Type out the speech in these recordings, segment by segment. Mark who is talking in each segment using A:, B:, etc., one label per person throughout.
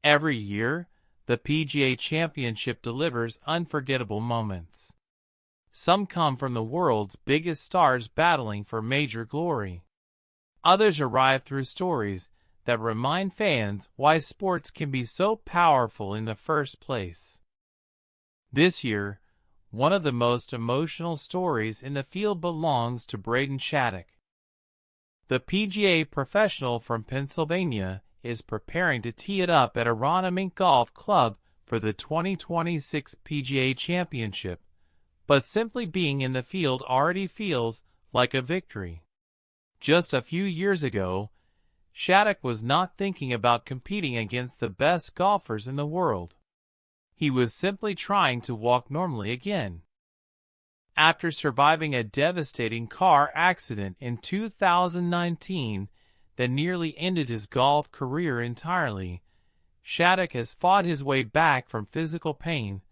A: Every year, the PGA Championship delivers unforgettable moments. Some come from the world's biggest stars battling for major glory. Others arrive through stories that remind fans why sports can be so powerful in the first place. This year, one of the most emotional stories in the field belongs to Braden Shattuck. The PGA professional from Pennsylvania is preparing to tee it up at Aronimink Golf Club for the 2026 PGA Championship, but simply being in the field already feels like a victory. Just a few years ago, Shattuck was not thinking about competing against the best golfers in the world. He was simply trying to walk normally again. After surviving a devastating car accident in 2019 that nearly ended his golf career entirely, Shattuck has fought his way back from physical pain,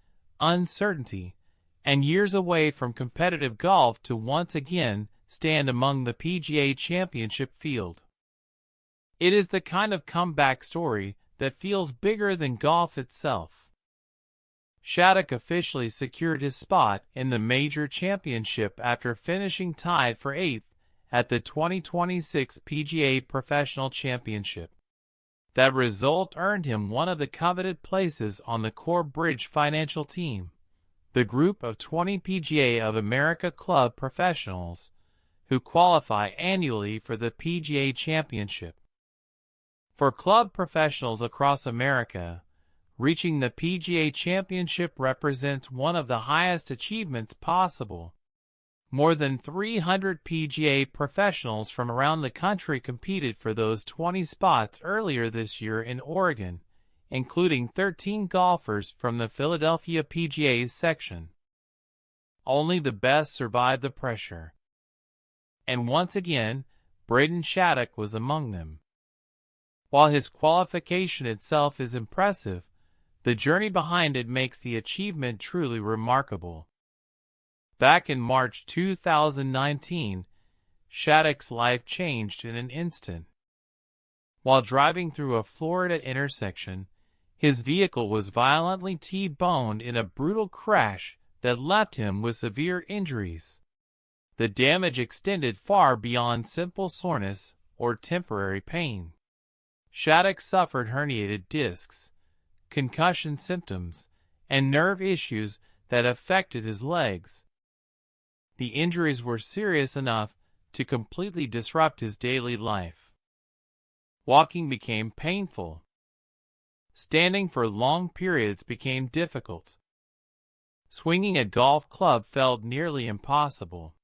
A: uncertainty, and years away from competitive golf to once again stand among the PGA Championship field. It is the kind of comeback story that feels bigger than golf itself. Shattuck officially secured his spot in the major championship after finishing tied for 8th at the 2026 PGA Professional Championship. That result earned him one of the coveted places on the Core Bridge financial team, the group of 20 PGA of America club professionals who qualify annually for the PGA Championship. For club professionals across America, reaching the PGA Championship represents one of the highest achievements possible. More than 300 PGA professionals from around the country competed for those 20 spots earlier this year in Oregon, including 13 golfers from the Philadelphia PGA's section. Only the best survived the pressure. And once again, Braden Shattuck was among them. While his qualification itself is impressive, the journey behind it makes the achievement truly remarkable. Back in March 2019, Shattuck's life changed in an instant. While driving through a Florida intersection, his vehicle was violently T-boned in a brutal crash that left him with severe injuries. The damage extended far beyond simple soreness or temporary pain. Shattuck suffered herniated discs, concussion symptoms, and nerve issues that affected his legs. The injuries were serious enough to completely disrupt his daily life. Walking became painful. Standing for long periods became difficult. Swinging a golf club felt nearly impossible.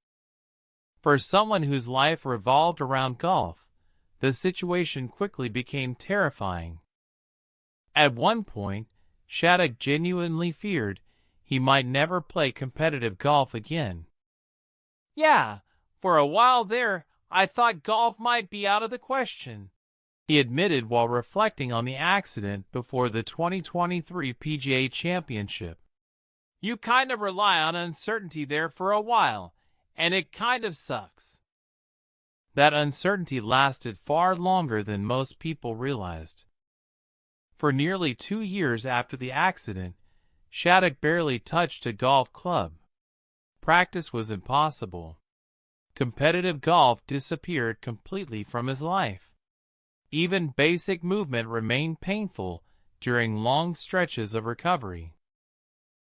A: For someone whose life revolved around golf, the situation quickly became terrifying. At one point, Shattuck genuinely feared he might never play competitive golf again. "Yeah, for a while there, I thought golf might be out of the question," he admitted while reflecting on the accident before the 2023 PGA Championship. "You kind of rely on uncertainty there for a while, and it kind of sucks." That uncertainty lasted far longer than most people realized. For nearly 2 years after the accident, Shattuck barely touched a golf club. Practice was impossible. Competitive golf disappeared completely from his life. Even basic movement remained painful during long stretches of recovery.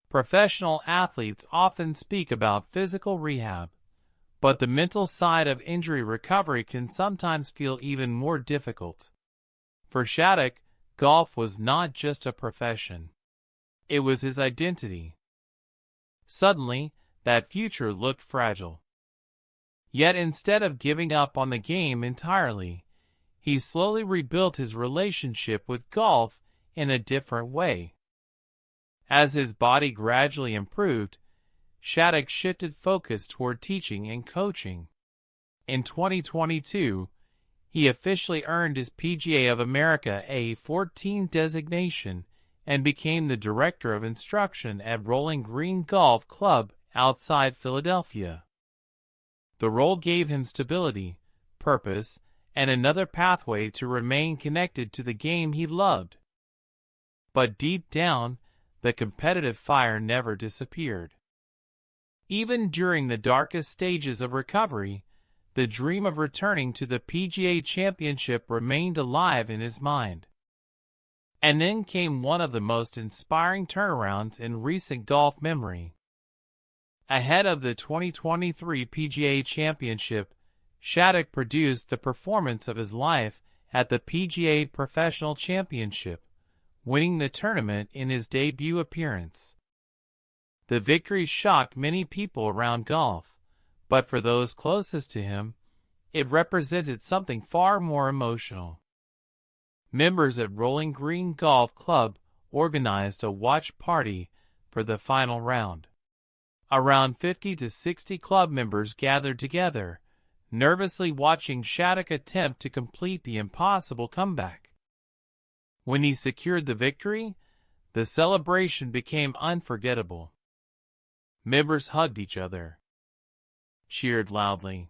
A: Professional athletes often speak about physical rehab, but the mental side of injury recovery can sometimes feel even more difficult. For Shattuck, golf was not just a profession. It was his identity. Suddenly, that future looked fragile. Yet instead of giving up on the game entirely, he slowly rebuilt his relationship with golf in a different way. As his body gradually improved, Shattuck shifted focus toward teaching and coaching. In 2022, he officially earned his PGA of America A14 designation and became the Director of Instruction at Rolling Green Golf Club outside Philadelphia. The role gave him stability, purpose, and another pathway to remain connected to the game he loved. But deep down, the competitive fire never disappeared. Even during the darkest stages of recovery, the dream of returning to the PGA Championship remained alive in his mind. And then came one of the most inspiring turnarounds in recent golf memory. Ahead of the 2023 PGA Championship, Shattuck produced the performance of his life at the PGA Professional Championship, winning the tournament in his debut appearance. The victory shocked many people around golf, but for those closest to him, it represented something far more emotional. Members at Rolling Green Golf Club organized a watch party for the final round. Around 50 to 60 club members gathered together, nervously watching Shattuck attempt to complete the impossible comeback. When he secured the victory, the celebration became unforgettable. Members hugged each other, cheered loudly,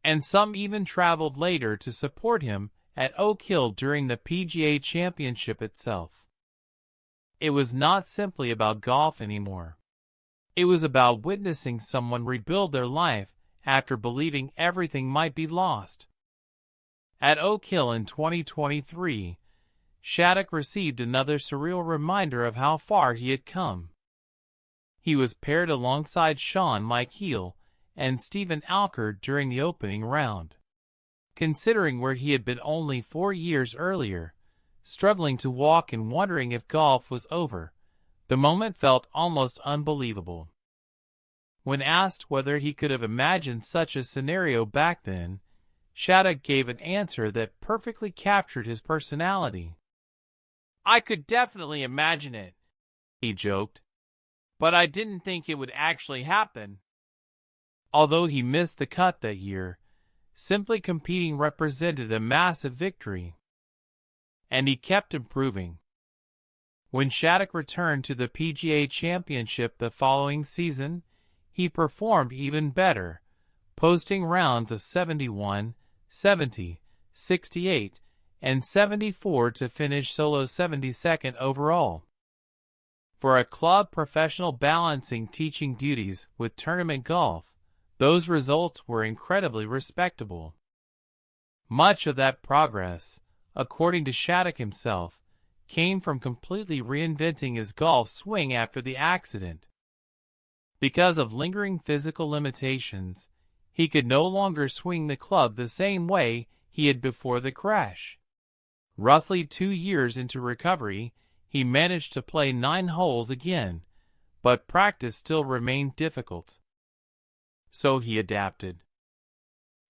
A: and some even traveled later to support him at Oak Hill during the PGA Championship itself. It was not simply about golf anymore. It was about witnessing someone rebuild their life after believing everything might be lost. At Oak Hill in 2023, Shattuck received another surreal reminder of how far he had come. He was paired alongside Sean Mike Heel and Stephen Alker during the opening round. Considering where he had been only 4 years earlier, struggling to walk and wondering if golf was over, the moment felt almost unbelievable. When asked whether he could have imagined such a scenario back then, Shattuck gave an answer that perfectly captured his personality. "I could definitely imagine it," he joked, "but I didn't think it would actually happen." Although he missed the cut that year, simply competing represented a massive victory. And he kept improving. When Shattuck returned to the PGA Championship the following season, he performed even better, posting rounds of 71, 70, 68, and 74 to finish solo 72nd overall. For a club professional balancing teaching duties with tournament golf, those results were incredibly respectable. Much of that progress, according to Shattuck himself, came from completely reinventing his golf swing after the accident. Because of lingering physical limitations, he could no longer swing the club the same way he had before the crash. Roughly 2 years into recovery, he managed to play 9 holes again, but practice still remained difficult. So he adapted.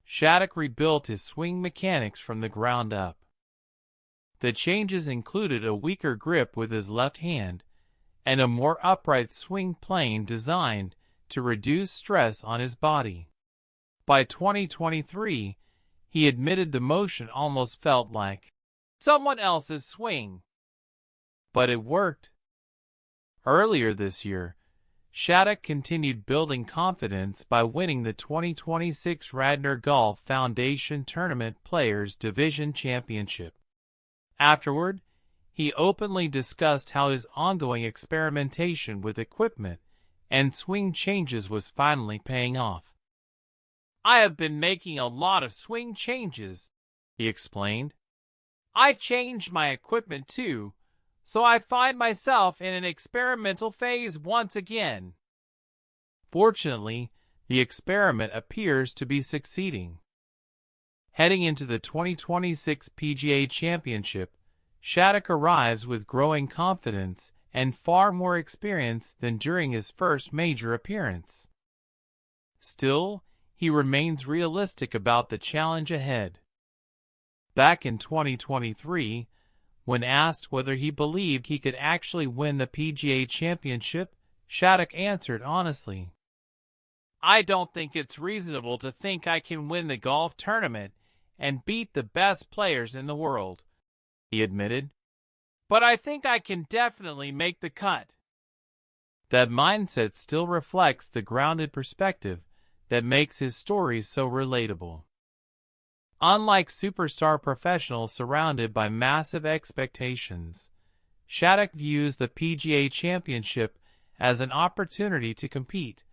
A: Shattuck rebuilt his swing mechanics from the ground up. The changes included a weaker grip with his left hand and a more upright swing plane designed to reduce stress on his body. By 2023, he admitted the motion almost felt like someone else's swing. But it worked. Earlier this year, Shattuck continued building confidence by winning the 2026 Radnor Golf Foundation Tournament Players Division Championship. Afterward, he openly discussed how his ongoing experimentation with equipment and swing changes was finally paying off. "I have been making a lot of swing changes," he explained. "I changed my equipment too, so I find myself in an experimental phase once again." Fortunately, the experiment appears to be succeeding. Heading into the 2026 PGA Championship, Shattuck arrives with growing confidence and far more experience than during his first major appearance. Still, he remains realistic about the challenge ahead. Back in 2023, when asked whether he believed he could actually win the PGA Championship, Shattuck answered honestly, "I don't think it's reasonable to think I can win the golf tournament and beat the best players in the world," he admitted. "But I think I can definitely make the cut." That mindset still reflects the grounded perspective that makes his stories so relatable. Unlike superstar professionals surrounded by massive expectations, Shattuck views the PGA Championship as an opportunity to compete,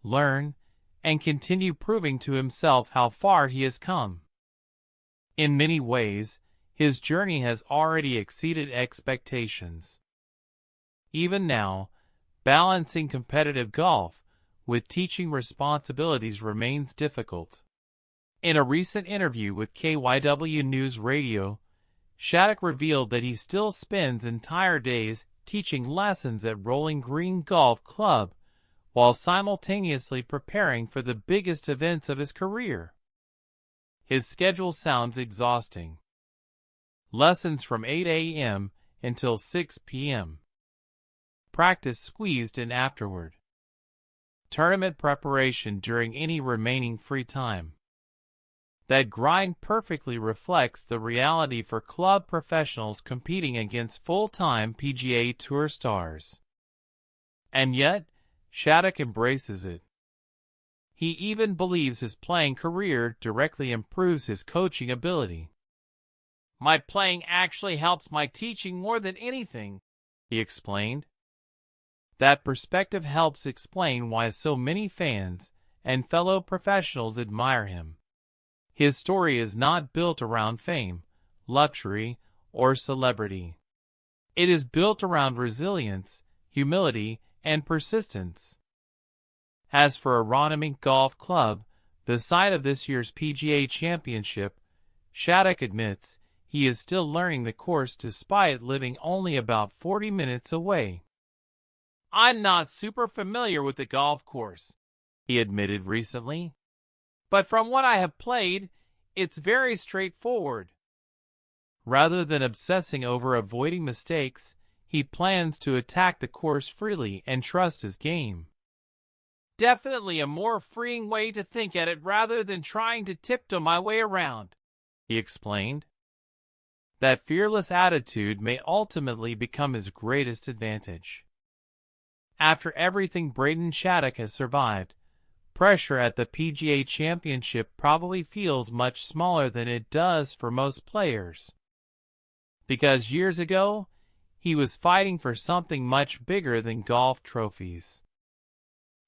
A: learn, and continue proving to himself how far he has come. In many ways, his journey has already exceeded expectations. Even now, balancing competitive golf with teaching responsibilities remains difficult. In a recent interview with KYW News Radio, Shattuck revealed that he still spends entire days teaching lessons at Rolling Green Golf Club while simultaneously preparing for the biggest events of his career. His schedule sounds exhausting. Lessons from 8 a.m. until 6 p.m. Practice squeezed in afterward. Tournament preparation during any remaining free time. That grind perfectly reflects the reality for club professionals competing against full-time PGA Tour stars. And yet, Shattuck embraces it. He even believes his playing career directly improves his coaching ability. "My playing actually helps my teaching more than anything," he explained. That perspective helps explain why so many fans and fellow professionals admire him. His story is not built around fame, luxury, or celebrity. It is built around resilience, humility, and persistence. As for Aronimink Golf Club, the site of this year's PGA Championship, Shattuck admits he is still learning the course despite living only about 40 minutes away. "I'm not super familiar with the golf course," he admitted recently. "But from what I have played, it's very straightforward." Rather than obsessing over avoiding mistakes, he plans to attack the course freely and trust his game. "Definitely a more freeing way to think at it rather than trying to tiptoe my way around," he explained. That fearless attitude may ultimately become his greatest advantage. After everything Braden Shattuck has survived, pressure at the PGA Championship probably feels much smaller than it does for most players. Because years ago, he was fighting for something much bigger than golf trophies.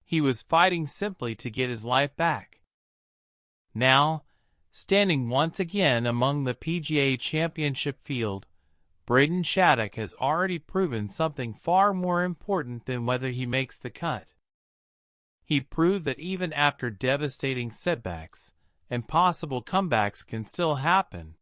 A: He was fighting simply to get his life back. Now, standing once again among the PGA Championship field, Braden Shattuck has already proven something far more important than whether he makes the cut. He proved that even after devastating setbacks, impossible comebacks can still happen.